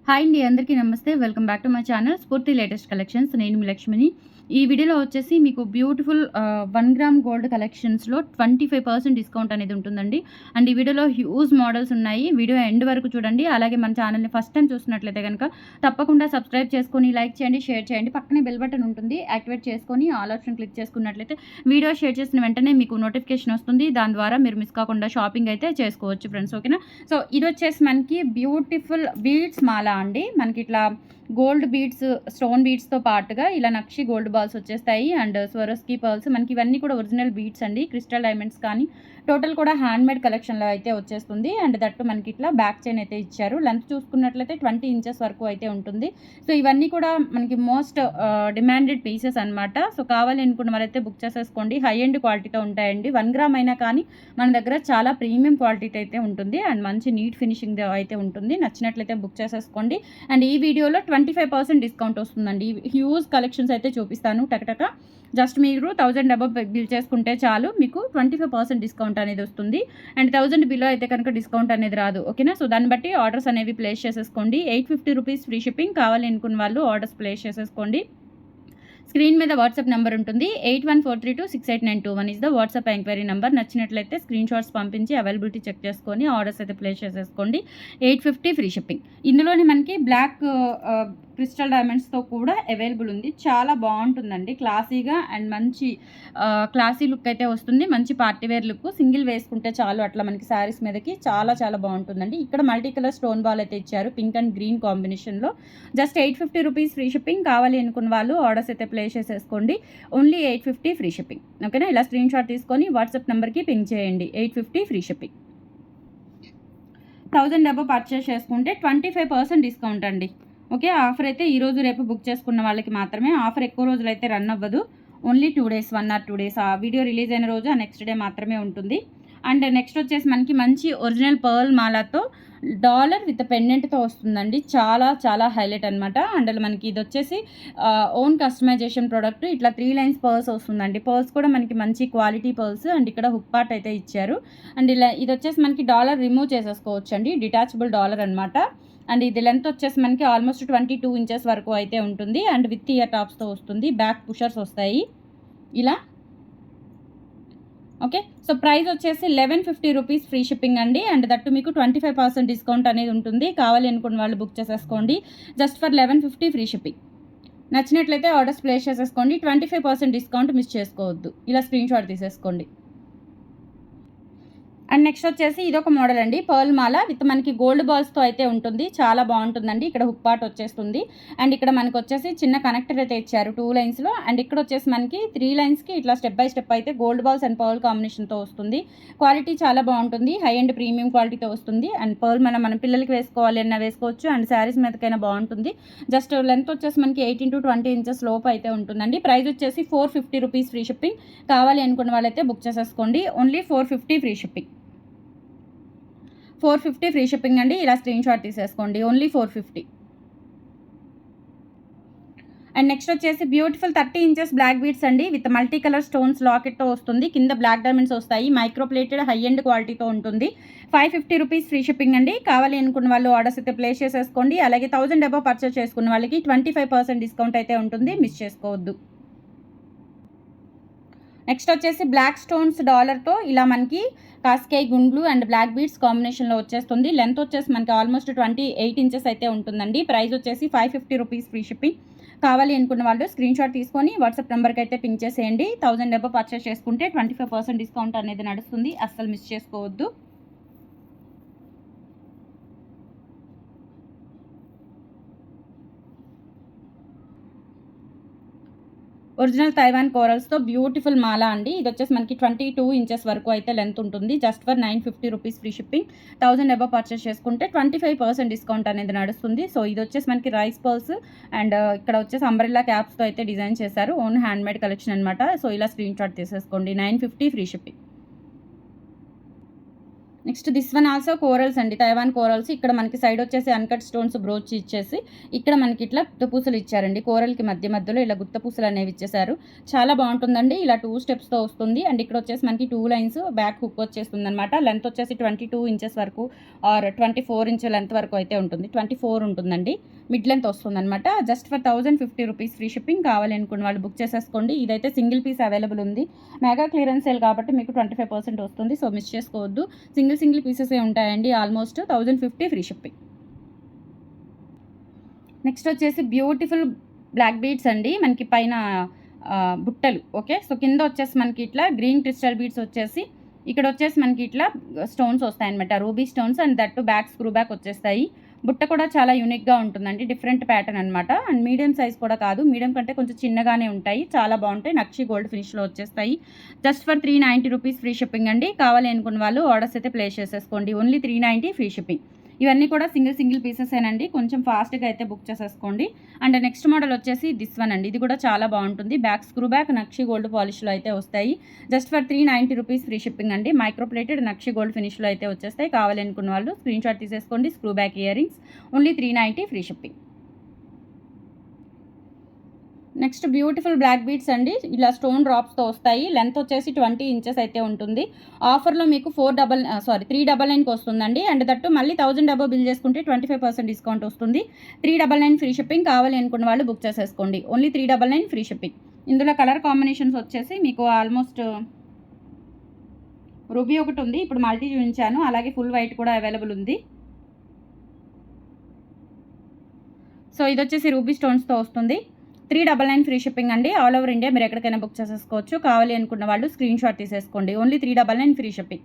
Hi అండి, అందరికీ నమస్తే. Welcome back to my channel స్ఫూర్తి లేటెస్ట్ కలెక్షన్స్. నేను మీ లక్ష్మిని. ఈ వీడియోలో వచ్చేసి మీకు బ్యూటిఫుల్ 1 గ్రామ్ గోల్డ్ కలెక్షన్స్‌లో 25% డిస్కౌంట్ అనేది ఉంటుందండి. అండ్ ఈ వీడియోలో హ్యూజ్ మోడల్స్ ఉన్నాయి. వీడియో ఎండ్ వరకు చూడండి. అలాగే మన ఛానల్‌ని ఫస్ట్ టైం చూస్తున్నట్లయితే గనక తప్పకుండా సబ్స్క్రైబ్ చేసుకొని, లైక్ చేయండి, షేర్ చేయండి. పక్కనే బెల్ బటన్ ఉంటుంది. యాక్టివేట్ చేసుకొని ఆల్ ఆప్షన్ క్లిక్ చేసుకున్నట్లయితే వీడియో షేర్ చేసిన వెంటనే మీకు నోటిఫికేషన్ వస్తుంది. దాని ద్వారా మీరు మిస్ కాకుండా షాపింగ్ అయితే చేసుకోవచ్చు ఫ్రెండ్స్. ఓకేనా? సో ఇది వచ్చేసి మనకి బ్యూటిఫుల్ బీడ్స్ మాల అండి. మనకి ఇట్లా గోల్డ్ బీడ్స్, స్టోన్ బీడ్స్తో పాటుగా ఇలా నక్షి గోల్డ్ బాల్స్ వచ్చేస్తాయి. అండ్ స్వరోస్కి పర్ల్స్, మనకి ఇవన్నీ కూడా ఒరిజినల్ బీడ్స్ అండి. క్రిస్టల్ డైమండ్స్ కానీ టోటల్ కూడా హ్యాండ్మేడ్ కలెక్షన్లో అయితే వచ్చేస్తుంది. అండ్ దట్టు మనకి ఇట్లా బ్యాక్ చైన్ అయితే ఇచ్చారు. లెంత్ చూసుకున్నట్లయితే 20 ఇంచెస్ వరకు అయితే ఉంటుంది. సో ఇవన్నీ కూడా మనకి మోస్ట్ డిమాండెడ్ పీసెస్ అనమాట. సో కావాలి అనుకున్న వారైతే బుక్ చేసేసుకోండి. హై ఎండ్ క్వాలిటీతో ఉంటాయండి. 1 గ్రామ్ అయినా కానీ మన దగ్గర చాలా ప్రీమియం క్వాలిటీతో అయితే ఉంటుంది. అండ్ మంచి నీట్ ఫినిషింగ్ అయితే ఉంటుంది. నచ్చినట్లయితే బుక్ చేసేసుకోండి. అండ్ ఈ వీడియోలో 25% డిస్కౌంట్ వస్తుందండి. హ్యూజ్ కలెక్షన్స్ అయితే చూపిస్తాను టకటక. జస్ట్ మీరు 1000 అబవ్ బిల్ చేసుకుంటే చాలు, మీకు 25% డిస్కౌంట్ అనేది వస్తుంది. అండ్ 1000 బిలో అయితే కనుక డిస్కౌంట్ అనేది రాదు. ఓకేనా? సో దాన్ని బట్టి ఆర్డర్స్ అనేవి ప్లేస్ చేసేసుకోండి. 850 రూపీస్ ఫ్రీ షిప్పింగ్. కావాలి అనుకున్న వాళ్ళు ఆర్డర్స్ ప్లేస్ చేసేసుకోండి. స్క్రీన్ మీద వాట్సాప్ నెంబర్ ఉంటుంది. 8143268921 is the WhatsApp enquiry number. నచ్చినట్లయితే స్క్రీన్ షాట్స్ పంపించి అవైలబిలిటీ చెక్ చేసుకొని ఆర్డర్స్ అయితే ప్లేస్ చేసేసుకోండి. 850 ఫ్రీ షిప్పింగ్. ఇందులోని మనకి బ్లాక్ క్రిస్టల్ డైమండ్స్తో కూడా అవైలబుల్ ఉంది. చాలా బాగుంటుందండి. క్లాసీగా అండ్ మంచి క్లాసీ లుక్ అయితే వస్తుంది. మంచి పార్టీవేర్ లుక్. సింగిల్ వేసుకుంటే చాలు అట్లా మనకి శారీస్ మీదకి చాలా చాలా బాగుంటుందండి. ఇక్కడ మల్టీ కలర్ స్టోన్ బాల్ అయితే ఇచ్చారు, పింక్ అండ్ గ్రీన్ కాంబినేషన్లో. Just 850 rupees free shipping. కావాలి అనుకున్న వాళ్ళు ఆర్డర్స్ అయితే ప్లేస్ చేసేసుకోండి. Only 850 free shipping. ఓకేనా? ఇలా స్క్రీన్ షాట్ తీసుకొని వాట్సాప్ నెంబర్కి పింక్ చేయండి. 850 ఫ్రీ షిప్పింగ్. 1000 అబవ్ పర్చేస్ చేసుకుంటే 25% డిస్కౌంట్ అండి. ఓకే? ఆఫర్ అయితే ఈరోజు రేపు బుక్ చేసుకున్న వాళ్ళకి మాత్రమే. ఆఫర్ ఎక్కువ రోజులు అయితే రన్ అవ్వదు. Only 2 days, 1 or 2 days. ఆ వీడియో రిలీజ్ అయిన రోజు ఆ నెక్స్ట్ డే మాత్రమే ఉంటుంది. అండ్ నెక్స్ట్ వచ్చేసి మనకి మంచి ఒరిజినల్ పర్ల్ మాలతో డాలర్ విత్ పెండెంట్తో వస్తుందండి. చాలా చాలా హైలైట్ అనమాట. అండ్ మనకి ఇది వచ్చేసి ఓన్ కస్టమైజేషన్ ప్రోడక్ట్. ఇట్లా 3 లైన్స్ పర్ల్స్ వస్తుందండి. పర్ల్స్ కూడా మనకి మంచి క్వాలిటీ పర్ల్స్. అండ్ ఇక్కడ హుక్ పార్ట్ అయితే ఇచ్చారు. అండ్ ఇలా ఇది వచ్చేసి మనకి డాలర్ రిమూవ్ చేసేసుకోవచ్చు అండి. డిటాచబుల్ డాలర్ అనమాట. అండ్ ఇది లెంత్ వచ్చేసి మనకి ఆల్మోస్ట్ 22 ఇంచెస్ వరకు అయితే ఉంటుంది. అండ్ విత్ ఇయర్ టాప్స్తో వస్తుంది. బ్యాక్ పుషర్స్ వస్తాయి ఇలా. ఓకే? సో ప్రైస్ వచ్చేసి 1150 రూపీస్ ఫ్రీ షిప్పింగ్ అండి. అండ్ దట్టు మీకు 25% డిస్కౌంట్ అనేది ఉంటుంది. కావాలి అనుకున్న వాళ్ళు బుక్ చేసేసుకోండి. Just for 1150 free shipping. నచ్చినట్లయితే ఆర్డర్స్ ప్లేస్ చేసేసుకోండి. 25% డిస్కౌంట్ మిస్ చేసుకోవద్దు. ఇలా స్క్రీన్ షాట్ తీసేసుకోండి. అండ్ నెక్స్ట్ వచ్చేసి ఇదొక మోడల్ అండి. పర్ల్ మాల విత్ మనకి గోల్డ్ బాల్స్తో అయితే ఉంటుంది. చాలా బాగుంటుందండి. ఇక్కడ హుక్ పార్ట్ వచ్చేస్తుంది. అండ్ ఇక్కడ మనకు వచ్చేసి చిన్న కనెక్టర్ అయితే ఇచ్చారు 2 లైన్స్లో. అండ్ ఇక్కడ వచ్చేసి మనకి 3 లైన్స్కి ఇట్లా స్టెప్ బై స్టెప్ అయితే గోల్డ్ బాల్స్ అండ్ పర్ల్ కాంబినేషన్తో వస్తుంది. క్వాలిటీ చాలా బాగుంటుంది. హై అండ్ ప్రీమియం క్వాలిటీతో వస్తుంది. అండ్ పర్ల్ మన పిల్లలకి వేసుకోవాలి అన్నా వేసుకోవచ్చు. అండ్ శారీస్ మీదకైనా బాగుంటుంది. జస్ట్ లెంత్ వచ్చేసి మనకి 18 to 20 ఇంచెస్ లోపు అయితే ఉంటుందండి. ప్రైస్ వచ్చేసి 450 రూపీస్ ఫ్రీ షిప్పింగ్. కావాలి అనుకున్న వాళ్ళైతే బుక్ చేసేసుకోండి. Only 450 free shipping. 450 free shipping అండి. ఇలా స్క్రీన్ షాట్ తీసేసుకోండి. ఓన్లీ 450. అండ్ నెక్స్ట్ వచ్చేసి బ్యూటిఫుల్ 30 ఇంచెస్ బ్లాక్ బీడ్స్ అండి. విత్ మల్టీ కలర్ స్టోన్స్ లాకెట్తో వస్తుంది. కింద బ్లాక్ డైమండ్స్ వస్తాయి. మైక్రో ప్లేటెడ్ హై ఎండ్ క్వాలిటీతో ఉంటుంది. 550 రూపీస్ ఫ్రీ షిప్పింగ్ అండి. కావాలి అనుకున్న వాళ్ళు ఆర్డర్స్ అయితే ప్లేస్ చేసేసుకోండి. అలాగే 1000 అబవ్ పర్చేస్ చేసుకున్న వాళ్ళకి 25% డిస్కౌంట్ అయితే ఉంటుంది. మిస్ చేసుకోవద్దు. నెక్స్ట్ వచ్చేసి బ్లాక్ స్టోన్స్ డాలర్తో ఇలా మనకి కాస్కేయ్ గుండ్లు అండ్ బ్లాక్ బీడ్స్ కాంబినేషన్లో వచ్చేస్తుంది. లెంత్ వచ్చేసి మనకి ఆల్మోస్ట్ 28 ఇంచెస్ అయితే ఉంటుందండి. ప్రైస్ వచ్చేసి 550 రూపీస్ ఫ్రీ షిప్పింగ్. కావాలి అనుకున్న వాళ్ళు స్క్రీన్ షాట్ తీసుకొని వాట్సాప్ నెంబర్కి అయితే పింక్ చేసేయండి. 1000 అబవ్ పర్చేస్ చేసుకుంటే 25% డిస్కౌంట్ అనేది నడుస్తుంది. అస్సలు మిస్ చేసుకోవద్దు. ఒరిజినల్ తైవాన్ కోరల్స్తో బ్యూటిఫుల్ మాల అండి. ఇది వచ్చేసి మనకి 22 ఇంచెస్ వరకు అయితే లెంత్ ఉంటుంది. Just for 950 rupees free shipping. 1000 above purchase చేసుకుంటే 25% డిస్కౌంట్ అనేది నడుస్తుంది. సో ఇది వచ్చేసి మనకి రైస్ పర్ల్స్ అండ్ ఇక్కడ వచ్చేసి అంబ్రెల్లా క్యాప్స్తో అయితే డిజైన్ చేశారు. ఓన్ హ్యాండ్మేడ్ కలెక్షన్ అనమాట. సో ఇలా స్క్రీన్ షాట్ తీసేసుకోండి. 950 free shipping. Next this one also corals అండి, తైవాన్ కోరల్స్. ఇక్కడ మనకి సైడ్ వచ్చేసి అన్కట్ స్టోన్స్ బ్రోచ్ ఇచ్చేసి ఇక్కడ మనకి ఇట్లా గుత్తపూసలు ఇచ్చారండి. కోరల్కి మధ్యలో ఇలా గుత్తపూసలు అనేవి ఇచ్చేసారు. చాలా బాగుంటుందండి. ఇలా 2 స్టెప్స్తో వస్తుంది. అండ్ ఇక్కడ వచ్చేసి మనకి 2 లైన్స్ బ్యాక్ హుక్ వచ్చేస్తుంది అనమాట. లెంత్ వచ్చేసి 22 ఇంచెస్ వరకు ఆర్ 24 ఇంచ్ లెంత్ వరకు అయితే ఉంటుంది. 24 ఉంటుందండి, మిడ్ లెంత్ వస్తుంది అనమాట. Just for 1050 rupees free shipping. కావాలి అనుకున్న వాళ్ళు బుక్ చేసేసుకోండి. ఇదైతే సింగిల్ పీస్ అవైలబుల్ ఉంది. మెగా క్లియరెన్స్ సేల్ కాబట్టి మీకు 25% వస్తుంది. సో మిస్ చేసుకోవద్దు. సింగిల్ పీసెసే ఉంటాయండి. Almost 1050 free shipping. నెక్స్ట్ వచ్చేసి బ్యూటిఫుల్ బ్లాక్ బీడ్స్ అండి, మనకి పైన బుట్టలు. ఓకే, సో కింద వచ్చేసి మనకి ఇట్లా గ్రీన్ క్రిస్టల్ బీడ్స్ వచ్చేసి ఇక్కడ వచ్చేసి మనకి ఇట్లా స్టోన్స్ వస్తాయన్నమాట, ruby stones. And that back screw back వచ్చేస్తాయి. బుట్ట కూడా చాలా యూనిక్గా ఉంటుందండి, డిఫరెంట్ ప్యాటర్న్ అనమాట. అండ్ మీడియం సైజ్ కూడా కాదు, మీడియం కంటే కొంచెం చిన్నగానే ఉంటాయి, చాలా బాగుంటాయి. నక్షి గోల్డ్ ఫినిష్లో వచ్చేస్తాయి. Just for 390 rupees free shipping అండి. కావాలి అనుకున్న వాళ్ళు ఆర్డర్స్ అయితే ప్లేస్ చేసేసుకోండి. Only 390 free shipping. ఇవన్నీ కూడా సింగిల్ పీసెసేనండి, కొంచెం ఫాస్ట్గా అయితే బుక్ చేసేసుకోండి. అండ్ నెక్స్ట్ మోడల్ వచ్చేసి దిస్ వన్ అండి. ఇది కూడా చాలా బాగుంటుంది. బ్యాక్ స్క్రూ బ్యాక్ నక్షి గోల్డ్ పాలిష్లో అయితే వస్తాయి. Just for 390 rupees free shipping అండి. మైక్రోప్లేటెడ్ నక్షి గోల్డ్ ఫినిష్లో అయితే వచ్చేస్తాయి. కావాలి అనుకున్న వాళ్ళు స్క్రీన్ షాట్ తీసేసుకోండి. Screw back ear rings only 390 free shipping. Next beautiful black beads అండి, ఇలా స్టోన్ డ్రాప్స్తో వస్తాయి. లెంత్ వచ్చేసి 20 ఇంచెస్ అయితే ఉంటుంది. ఆఫర్లో మీకు 399కి వస్తుందండి. అండ్ దట్టు మళ్ళీ 1000 అబో బిల్ చేసుకుంటే 25% డిస్కౌంట్ వస్తుంది. 399 ఫ్రీ షిప్పింగ్. కావాలి అనుకున్న వాళ్ళు బుక్ చేసేసుకోండి. Only 399 free shipping. ఇందులో కలర్ కాంబినేషన్స్ వచ్చేసి మీకు ఆల్మోస్ట్ రూబీ ఒకటి ఉంది, ఇప్పుడు మల్టీ చూపించాను. అలాగే ఫుల్ వైట్ కూడా అవైలబుల్ ఉంది. సో ఇది వచ్చేసి రూబీ స్టోన్స్తో వస్తుంది. 399 ఫ్రీ షిప్పింగ్ అండి. ఆల్ ఓవర్ ఇండియా మీరు ఎక్కడికైనా బుక్ చేసేసుకోవచ్చు. కావాలి అనుకున్న వాళ్ళు స్క్రీన్ షాట్ తీసేసుకోండి. Only 399 free shipping.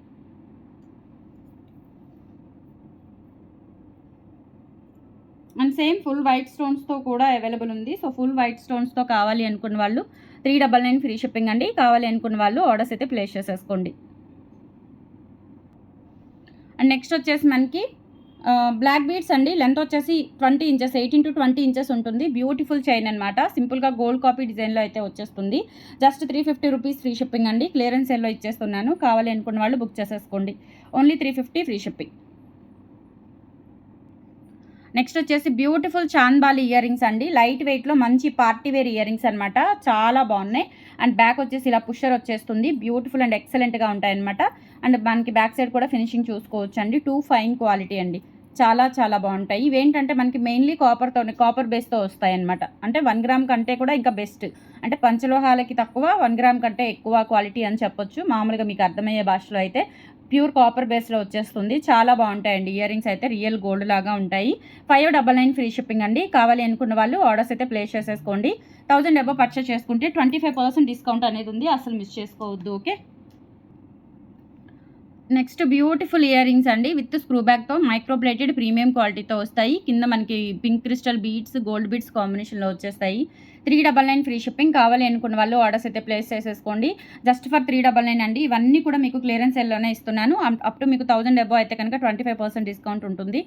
And same full white స్టోన్స్తో కూడా అవైలబుల్ ఉంది. సో ఫుల్ వైట్ స్టోన్స్తో కావాలి అనుకున్న వాళ్ళు 399 ఫ్రీ షిప్పింగ్ అండి. కావాలి అనుకున్న వాళ్ళు ఆర్డర్స్ అయితే ప్లేస్ చేసేసుకోండి. అండ్ నెక్స్ట్ వచ్చేసి మనకి బ్లాక్ బీడ్స్ అండి. లెంత్ వచ్చేసి 20 ఇంచెస్, 18 to 20 ఇంచెస్ ఉంటుంది. బ్యూటిఫుల్ చైన్ అనమాట. సింపుల్గా గోల్డ్ కాపీ డిజైన్లో అయితే వచ్చేస్తుంది. జస్ట్ 350 రూపీస్ ఫ్రీ షిప్పింగ్ అండి. క్లియరెన్స్ సేల్లో ఇచ్చేస్తున్నాను. కావాలి అనుకున్న వాళ్ళు బుక్ చేసేసుకోండి. Only 350 free shipping. నెక్స్ట్ వచ్చేసి బ్యూటిఫుల్ చాన్బాలి ఇయర్ రింగ్స్ అండి. లైట్ వెయిట్లో మంచి పార్టీ వేర్ ఇయర్ రింగ్స్ అనమాట, చాలా బాగున్నాయి. అండ్ బ్యాక్ వచ్చేసి ఇలా పుషర్ వచ్చేస్తుంది. బ్యూటిఫుల్ అండ్ ఎక్సలెంట్గా ఉంటాయన్నమాట. అండ్ మనకి బ్యాక్ సైడ్ కూడా ఫినిషింగ్ చూసుకోవచ్చు అండి. 2 ఫైన్ క్వాలిటీ అండి, చాలా బాగుంటాయి. ఇవేంటంటే మనకి మెయిన్లీ కాపర్ బేస్తో వస్తాయి అనమాట. అంటే 1 గ్రామ్ కంటే కూడా ఇంకా బెస్ట్, అంటే పంచలోహాలకి తక్కువ, 1 గ్రామ్ కంటే ఎక్కువ క్వాలిటీ అని చెప్పొచ్చు. మామూలుగా మీకు అర్థమయ్యే భాషలో అయితే ప్యూర్ కాపర్ బేస్లో వచ్చేస్తుంది. చాలా బాగుంటాయండి. ఇయర్ రింగ్స్ అయితే రియల్ గోల్డ్ లాగా ఉంటాయి. 599 ఫ్రీ షిప్పింగ్ అండి. కావాలి అనుకున్న వాళ్ళు ఆర్డర్స్ అయితే ప్లేస్ చేసేసుకోండి. 1000 అబో పర్చేస్ చేసుకుంటే 25% డిస్కౌంట్ అనేది ఉంది, అసలు మిస్ చేసుకోవద్దు. Okay, next beautiful ear rings అండి విత్ స్క్రూ బ్యాక్తో మైక్రోప్లేటెడ్ ప్రీమియం క్వాలిటీతో వస్తాయి. కింద మనకి pink crystal beads, gold beads కాంబినేషన్లో వచ్చేస్తాయి. 399 ఫ్రీ షిప్పింగ్. కావాలి అనుకున్న వాళ్ళు ఆర్డర్స్ అయితే ప్లేస్ చేసేసుకోండి. జస్ట్ ఫర్ 399 అండి. ఇవన్నీ కూడా మీకు క్లియరెన్స్ సెల్లోనే ఇస్తున్నాను. అప్ టు మీకు 1000 అబో అయితే కనుక 25% డిస్కౌంట్ ఉంటుంది.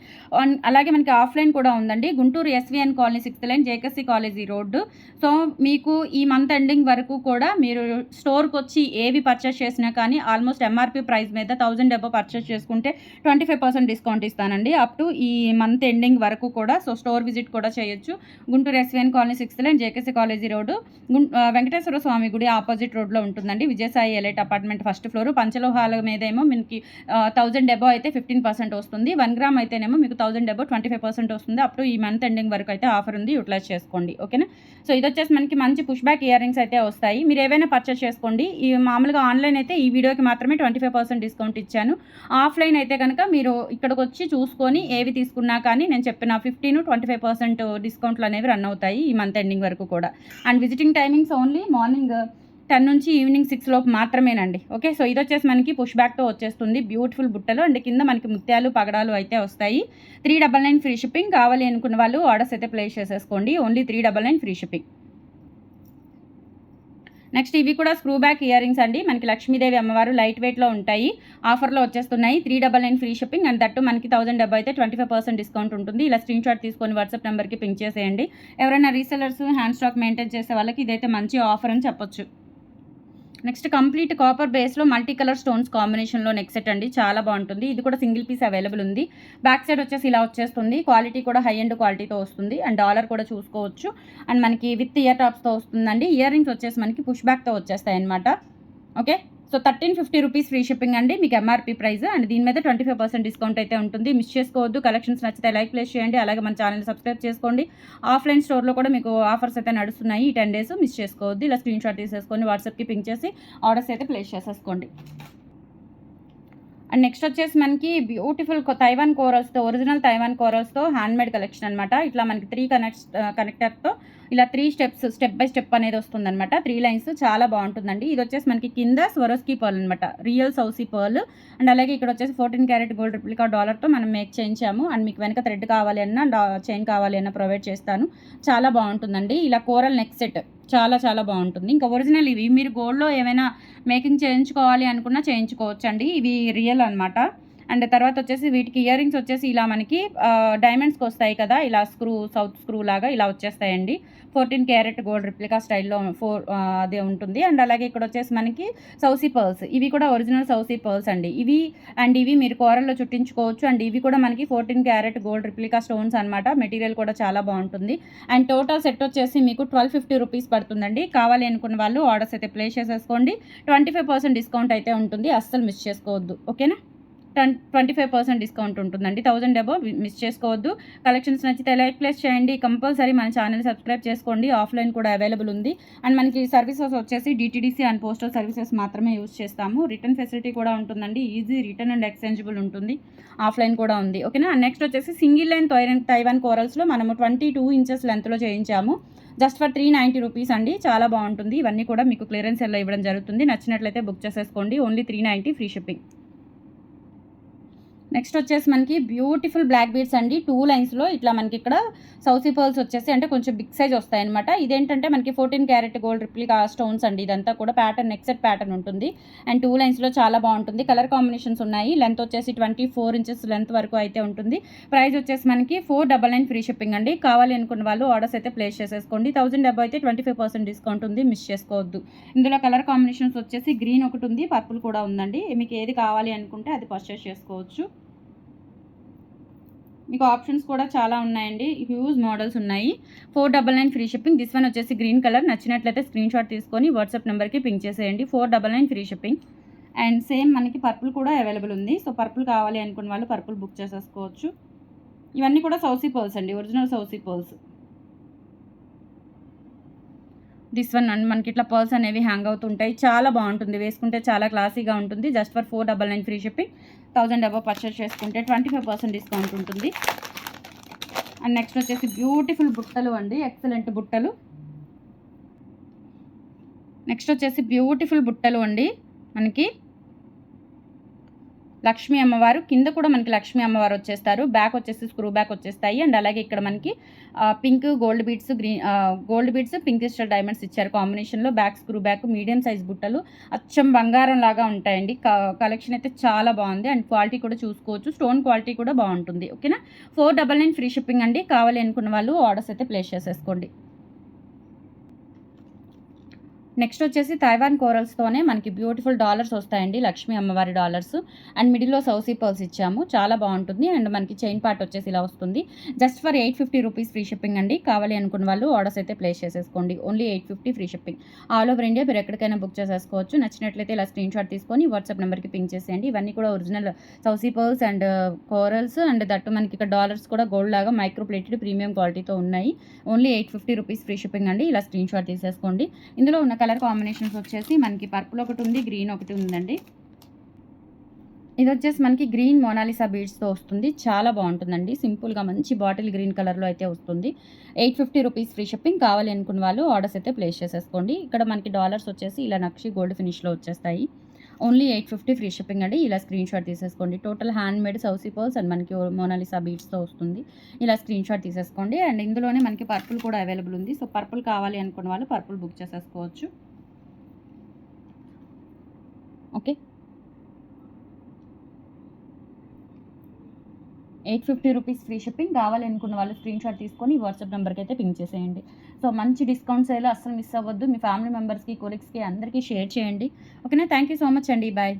అలాగే మనకి ఆఫ్లైన్ కూడా ఉందండి. Guntur SVN colony 6th line, JKC college road. So మీకు ఈ మంత్ ఎండింగ్ వరకు కూడా మీరు స్టోర్కి వచ్చి ఏవి పర్చేస్ చేసినా కానీ ఆల్మోస్ట్ ఎంఆర్పీ ప్రైస్ మీద 1000 అబో పర్చేస్ చేసుకుంటే 25% డిస్కౌంట్ ఇస్తానండి. అప్ టు ఈ మంత్ ఎండింగ్ వరకు కూడా. సో స్టోర్ విజిట్ కూడా చేయొచ్చు. Guntur SVN colony 6th line, JKC college road, Venkateswara Swamy గుడి ఆపోజిట్ రోడ్లో ఉంటుందండి. Vijayasai elite apartment first floor. పంచలోహాల మీద ఏమో మనకి 1000 అబో అయితే 15% వస్తుంది. 1 గ్రామ్ అయితేనేమో మీకు 1000 అబో 25% వస్తుంది. అప్ టు ఈ మంత్ ఎండింగ్ వరకు అయితే ఆఫర్ ఉంది, యూటిలైజ్ చేసుకోండి. ఓకేనా. సో ఇది వచ్చేసి మనకి మంచి పుష్ బ్యాక్ ఇయర్ రింగ్స్ అయితే వస్తాయి. మీరు ఏవైనా పర్చేస్ చేసుకోండి. ఈ మామూలుగా ఆన్లైన్ అయితే ఈ వీడియోకి మాత్రమే 25% డిస్కౌంట్ ఇచ్చాను. ఆఫ్లైన్ అయితే కనుక మీరు ఇక్కడికి వచ్చి చూసుకొని ఏవి తీసుకున్నా కానీ నేను చెప్పిన 15-25% డిస్కౌంట్లు అనేవి రన్ అవుతాయి ఈ మంత్ ఎండింగ్ వరకు కూడా. And visiting timings only morning 10 నుంచి ఈవినింగ్ 6 లోపు మాత్రమేనండి. ఓకే, సో ఇది వచ్చేసి మనకి పుష్ బ్యాక్తో వచ్చేస్తుంది. బ్యూటిఫుల్ బుట్టలు అండ్ కింద మనకి ముత్యాలు పగడాలు అయితే వస్తాయి. 399 ఫ్రీ షిప్పింగ్. కావాలి అనుకున్న వాళ్ళు ఆర్డర్స్ అయితే ప్లేస్ చేసేసుకోండి. Only 399 free shipping. నెక్స్ట్ ఇవి కూడా స్క్రూ బ్యాక్ ఇయర్ రింగ్స్ అండి. మనకి లక్ష్మీదేవి అమ్మవారు లైట్ వెయిట్లో ఉంటాయి. ఆఫర్లో వచ్చేస్తున్నాయి. 399 ఫ్రీ షిప్పింగ్. అండ్ దట్టు మనకి 1000 అబో అయితే 25% డిస్కౌంట్ ఉంటుంది. ఇలా స్క్రీన్ షాట్ తీసుకొని వాట్సాప్ నెంబర్కి పింక్ చేసేయండి. ఎవరైనా రీసెలర్స్ హ్యాండ్ స్టాక్ మెయింటైన్ చేసే వాళ్ళకి ఇదైతే మంచి ఆఫర్ అని చెప్పొచ్చు. నెక్స్ట్ కంప్లీట్ కాపర్ బేస్లో మల్టీ కలర్ స్టోన్స్ కాంబినేషన్లో నెక్ సెట్ అండి, చాలా బాగుంటుంది. ఇది కూడా సింగిల్ పీస్ అవైలబుల్ ఉంది. బ్యాక్ సైడ్ వచ్చేసి ఇలా వచ్చేస్తుంది. క్వాలిటీ కూడా హై అండ్ క్వాలిటీతో వస్తుంది. అండ్ డాలర్ కూడా చూసుకోవచ్చు. అండ్ మనకి విత్ ఇయర్ టాప్స్తో వస్తుందండి. ఇయర్ రింగ్స్ వచ్చేసి మనకి పుష్ బ్యాక్తో వచ్చేస్తాయి అనమాట. Okay, so 1350 rupees free shipping అండి మీకు ఎంఆర్పీ ప్రైస్. అండ్ దీని మీద 25% డిస్కౌంట్ అయితే ఉంటుంది. మిస్ చేసుకోవద్దు. కలెక్షన్స్ నచ్చితే లైక్ ప్లేస్ చేయండి. అలాగే మన ఛానల్ సబ్స్క్రైబ్ చేసుకోండి. ఆఫ్లైన్ స్టోర్లో కూడా మీకు ఆఫర్స్ అయితే నడుస్తున్నాయి ఈ 10 డేస్. మిస్ చేసుకోవద్దు. ఇలా స్క్రీన్ షాట్ తీసేసుకొని వాట్సాప్కి పింక్ చేసి ఆర్డర్స్ అయితే ప్లేస్ చేసేసుకోండి. అండ్ నెక్స్ట్ వచ్చేసి మనకి బ్యూటిఫుల్ తైవాన్ కోరల్స్తో, ఒరిజినల్ తైవాన్ కోరల్స్తో హ్యాండ్మేడ్ కలెక్షన్ అనమాట. ఇట్లా మనకి 3 కనెక్టర్తో ఇలా 3 స్టెప్స్, స్టెప్ బై స్టెప్ అనేది వస్తుందన్నమాట. 3 లైన్స్ చాలా బాగుంటుందండి. ఇది వచ్చేసి మనకి కింద స్వరోస్కీ పర్ల్ అనమాట, రియల్ సౌసీ పర్ల్. అండ్ అలాగే ఇక్కడ వచ్చేసి 14 క్యారెట్ గోల్డ్ రిప్లికా డాలర్తో మనం మేక్ చేయించాము. అండ్ మీకు వెనక థ్రెడ్ కావాలి అన్నా చైన్ కావాలి అన్నా ప్రొవైడ్ చేస్తాను. చాలా బాగుంటుందండి. ఇలా కోరల్ నెక్ సెట్ చాలా చాలా బాగుంటుంది. ఇంకా ఒరిజినల్ ఇవి మీరు గోల్డ్లో ఏమైనా మేకింగ్ చేయించుకోవాలి అనుకున్నా చేయించుకోవచ్చు అండి. ఇవి రియల్ అనమాట. అండ్ తర్వాత వచ్చేసి వీటికి ఇయర్ రింగ్స్ వచ్చేసి ఇలా మనకి డైమండ్స్కి వస్తాయి కదా, ఇలా సౌత్ స్క్రూ లాగా ఇలా వచ్చేస్తాయండి. 14 క్యారెట్ గోల్డ్ రిప్లికా స్టైల్లో అదే ఉంటుంది. అండ్ అలాగే ఇక్కడ వచ్చేసి మనకి సౌసీ పర్ల్స్, ఇవి కూడా ఒరిజినల్ సౌసీ పర్ల్స్ అండి. ఇవి మీరు కూరల్లో చుట్టించుకోవచ్చు. అండ్ ఇవి కూడా మనకి 14 క్యారెట్ గోల్డ్ రిప్లికా స్టోన్స్ అనమాట. మెటీరియల్ కూడా చాలా బాగుంటుంది. అండ్ టోటల్ సెట్ వచ్చేసి మీకు 1250 రూపీస్ పడుతుందండి. కావాలి అనుకున్న వాళ్ళు ఆర్డర్స్ అయితే ప్లేస్ చేసేసుకోండి. 25% డిస్కౌంట్ అయితే ఉంటుంది. అస్సలు మిస్ చేసుకోవద్దు. ఓకేనా, 25% డిస్కౌంట్ ఉంటుందండి. 1000 అబోవ్ మిస్ చేసుకోవద్దు. కలెక్షన్స్ నచ్చితే లైక్ ప్లేస్ చేయండి. కంపల్సరీ మన ఛానల్ సబ్స్క్రైబ్ చేసుకోండి. ఆఫ్లైన్ కూడా అవైలబుల్ ఉంది. అండ్ మనకి సర్వీసెస్ వచ్చేసి డిటీడీసీ అండ్ పోస్టల్ సర్వీసెస్ మాత్రమే యూజ్ చేస్తాము. రిటర్న్ ఫెసిలిటీ కూడా ఉంటుందండి. ఈజీ రిటర్న్ అండ్ ఎక్స్చేంజబుల్ ఉంటుంది. ఆఫ్లైన్ కూడా ఉంది. ఓకేనా. నెక్స్ట్ వచ్చేసి సింగిల్ లైన్ తైవాన్ కోరల్స్లో మనము 22 ఇంచెస్ లెంత్లో చేయించాము. జస్ట్ ఫర్ 390 రూపీస్ అండి. చాలా బాగుంటుంది. ఇవన్నీ కూడా మీకు క్లియరెన్స్ సెల్లో ఇవ్వడం జరుగుతుంది. నచ్చినట్లయితే బుక్ చేసేసుకోండి. Only 390 free shipping. నెక్స్ట్ వచ్చేసి మనకి బ్యూటిఫుల్ బ్లాక్ బీడ్స్ అండి. 2 లైన్స్లో ఇట్లా మనకి ఇక్కడ సౌసీ పర్ల్స్ వచ్చేసి అంటే కొంచెం బిగ్ సైజ్ వస్తాయి అనమాట. ఇదేంటంటే మనకి 14 క్యారెట్ గోల్డ్ రిప్లికా స్టోన్స్ అండి. ఇదంతా కూడా ప్యాటర్న్ నెక్ సెట్ ప్యాటర్న్ ఉంటుంది. అండ్ 2 లైన్స్లో చాలా బాగుంటుంది. కలర్ కాంబినేషన్స్ ఉన్నాయి. లెంత్ వచ్చేసి 24 ఇంచెస్ లెంత్ వరకు అయితే ఉంటుంది. ప్రైస్ వచ్చేసి మనకి 499 ఫ్రీ షిప్పింగ్ అండి. కావాలి అనుకున్న వాళ్ళు ఆర్డర్స్ అయితే ప్లేస్ చేసేసుకోండి. 1000 అబౌవ్ అయితే 25% డిస్కౌంట్ ఉంది. మిస్ చేసుకోవద్దు. ఇందులో కలర్ కాంబినేషన్స్ వచ్చేసి గ్రీన్ ఒకటి ఉంది, పర్పుల్ కూడా ఉందండి. మీకు ఏది కావాలి అనుకుంటే అది పర్చేస్ చేసుకోవచ్చు. మీకు ఆప్షన్స్ కూడా చాలా ఉన్నాయండి. హ్యూజ్ మోడల్స్ ఉన్నాయి. 499 ఫ్రీ షిప్పింగ్. దిస్ వన్ వచ్చేసి గ్రీన్ కలర్. నచ్చినట్లయితే స్క్రీన్ షాట్ తీసుకొని వాట్సాప్ నెంబర్కి పింక్ చేసేయండి. 499 ఫ్రీ షిప్పింగ్. అండ్ సేమ్ మనకి పర్పుల్ కూడా అవైలబుల్ ఉంది. సో పర్పుల్ కావాలి అనుకున్న వాళ్ళు పర్పుల్ బుక్ చేసేసుకోవచ్చు. ఇవన్నీ కూడా సౌసీ పర్ల్స్ అండి, ఒరిజినల్ సౌసీ పర్ల్స్. దిస్ వన్ అండ్ మనకి ఇట్లా పర్ల్స్ అనేవి హ్యాంగ్ అవుతుంటాయి. చాలా బాగుంటుంది, వేసుకుంటే చాలా క్లాసీగా ఉంటుంది. Just for 499 free shipping. 1000 above purchase చేసుకుంటే 25% డిస్కౌంట్ ఉంటుంది. అండ్ నెక్స్ట్ వచ్చేసి బ్యూటిఫుల్ బుట్టలు అండి, ఎక్సలెంట్ బుట్టలు. నెక్స్ట్ వచ్చేసి బ్యూటిఫుల్ బుట్టలు అండి. మనకి లక్ష్మీ అమ్మవారు, కింద కూడా మనకి లక్ష్మీ అమ్మవారు వచ్చేస్తారు. బ్యాక్ వచ్చేసి స్క్రూ బ్యాక్ వచ్చేస్తాయి. అండ్ అలాగే ఇక్కడ మనకి pink gold beads, gold beads pink crystal diamonds ఇచ్చారు కాంబినేషన్లో. Back screw back, medium size బుట్టలు అచ్చం బంగారం లాగా ఉంటాయండి. కలెక్షన్ అయితే చాలా బాగుంది. అండ్ క్వాలిటీ కూడా చూసుకోవచ్చు. స్టోన్ క్వాలిటీ కూడా బాగుంటుంది. ఓకేనా. 499 ఫ్రీ షిప్పింగ్ అండి. కావాలి అనుకున్న వాళ్ళు ఆర్డర్స్ అయితే ప్లేస్ చేసేసుకోండి. నెక్స్ట్ వచ్చేసి తైవాన్ కోరల్స్తోనే మనకి బ్యూటిఫుల్ డాలర్స్ వస్తాయండి, లక్ష్మీ అమ్మవారి డాలర్స్. అండ్ మిడిల్లో సౌసీ పర్ల్స్ ఇచ్చాము. చాలా బాగుంటుంది. అండ్ మనకి చైన్ పార్ట్ వచ్చేసి ఇలా వస్తుంది. Just for 850 rupees free shipping అండి. కావాలి అనుకున్న వాళ్ళు ఆర్డర్స్ అయితే ప్లేస్ చేసేసుకోండి. Only 850 free shipping. All over India మీరు ఎక్కడికైనా బుక్ చేసేసుకోవచ్చు. నచ్చినట్లయితే ఇలా స్క్రీన్ షాట్ తీసుకొని వాట్సాప్ నెంబర్కి పింక్ చేసేయండి. ఇవన్నీ కూడా ఒరిజినల్ సౌసీ pearls and corals. And that మనకి ఇక్కడ డాలర్స్ కూడా గోల్డ్ లాగా మైక్రో ప్లేటెడ్ ప్రీమియం క్వాలిటీతో ఉన్నాయి. ఓన్లీ 850 రూపీస్ ఫ్రీ షిప్పింగ్ అండి. ఇలా స్క్రీన్ షాట్ తీసేసుకోండి. ఇందులో ఉన్న కలర్ కాంబినేషన్స్ వచ్చేసి మనకి పర్పుల్ ఒకటి ఉంది, గ్రీన్ ఒకటి ఉందండి. ఇది వచ్చేసి మనకి గ్రీన్ మోనాలిసా బీడ్స్తో వస్తుంది. చాలా బాగుంటుందండి. సింపుల్గా మంచి బాటిల్ గ్రీన్ కలర్లో అయితే వస్తుంది. 850 రూపీస్ ఫ్రీ షిప్పింగ్. కావాలి అనుకున్న వాళ్ళు ఆర్డర్స్ అయితే ప్లేస్ చేసేసుకోండి. ఇక్కడ మనకి డాలర్స్ వచ్చేసి ఇలా నక్షి గోల్డ్ ఫినిష్లో వచ్చేస్తాయి. ఓన్లీ 850 ఫ్రీ షిప్పింగ్ అండి. ఇలా స్క్రీన్ షాట్ తీసేసుకోండి. టోటల్ హ్యాండ్ మేడ్ సౌసీ పర్ల్స్ అండ్ మనకి మోనాలిసా బీడ్స్తో వస్తుంది. ఇలా స్క్రీన్ షాట్ తీసేసుకోండి. అండ్ ఇందులోనే మనకి పర్పుల్ కూడా అవైలబుల్ ఉంది. సో పర్పుల్ కావాలి అనుకున్న వాళ్ళు పర్పుల్ బుక్ చేసేసుకోవచ్చు. ఓకే. 850 rupees free shipping. కావాలనుకున్న వాళ్ళు స్క్రీన్‌షాట్ తీసుకొని వాట్సాప్ నంబర్‌కి అయితే పింగ్ చేసేయండి. సో మంచి డిస్కౌంట్ సేల్ అస్సలు మిస్ అవ్వద్దు. మీ ఫ్యామిలీ మెంబర్స్‌కి, కొలీగ్స్‌కి అందరికీ షేర్ చేయండి. ఓకేనా? థ్యాంక్ యూ సో మచ్ అండి. బాయ్.